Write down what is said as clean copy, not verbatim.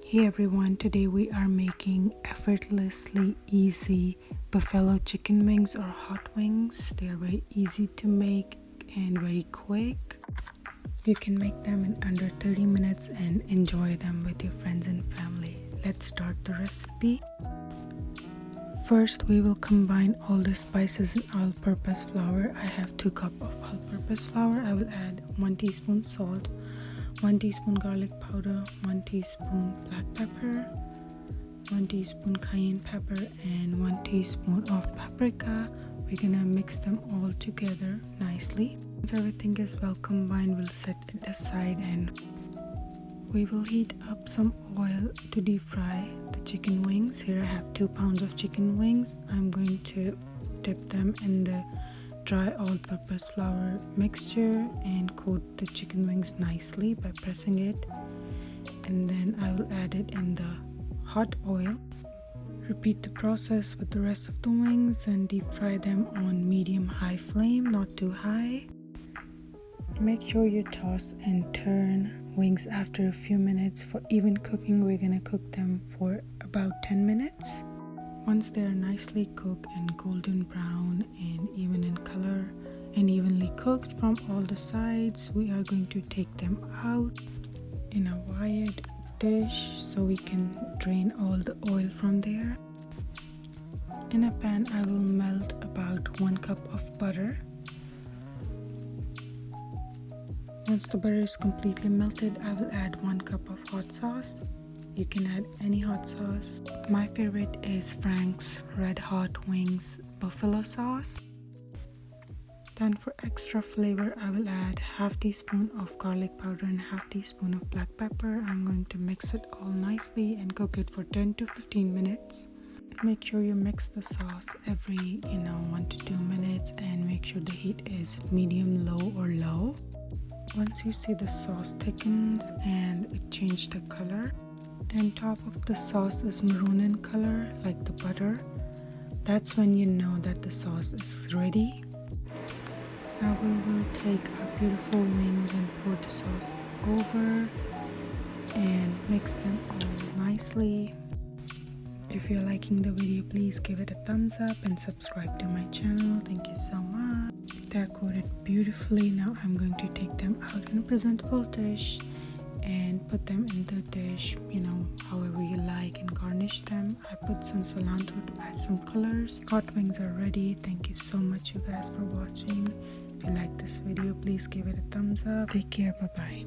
Hey everyone, today we are making effortlessly easy buffalo chicken wings or hot wings. They are very easy to make and very quick. You can make them in under 30 minutes and enjoy them with your friends and family. Let's start the recipe. First, we will combine all the spices in all-purpose flour. I have 2 cups of all-purpose flour. I will add 1 teaspoon salt, 1 teaspoon garlic powder, 1 teaspoon black pepper, 1 teaspoon cayenne pepper, and 1 teaspoon of paprika. We're gonna mix them all together nicely. Once everything is well combined, we'll set it aside and we will heat up some oil to deep fry the chicken wings. Here I have 2 pounds of chicken wings. I'm going to dip them in the dry all-purpose flour mixture and coat the chicken wings nicely by pressing it, and then I will add it in the hot oil. Repeat the process with the rest of the wings and deep fry them on medium-high flame, not too high. Make sure you toss and turn wings after a few minutes. For even cooking, we're gonna cook them for about 10 minutes. Once they are nicely cooked and golden brown and even in color and evenly cooked from all the sides, we are going to take them out in a wide dish so we can drain all the oil from there. In a pan, I will melt about 1 cup of butter. Once the butter is completely melted, I will add 1 cup of hot sauce. You can add any hot sauce. My favorite is Frank's Red Hot Wings buffalo sauce. Then for extra flavor, I will add half teaspoon of garlic powder and half teaspoon of black pepper. I'm going to mix it all nicely and cook it for 10 to 15 minutes. Make sure you mix the sauce every 1 to 2 minutes and make sure the heat is medium, low or low. Once you see the sauce thickens and it changed the color, and top of the sauce is maroon in color like the butter, that's when you know that the sauce is ready. Now we will take our beautiful wings and pour the sauce over and mix them all nicely. If you're liking the video, please give it a thumbs up and subscribe to my channel. Thank you so much. They're coated beautifully. Now I'm going to take them out in a presentable dish and put them in the dish, however you like, and garnish them. I put some cilantro to add some colors. Hot wings are ready. Thank you so much, you guys, for watching. If you like this video, please give it a thumbs up. Take care. Bye bye.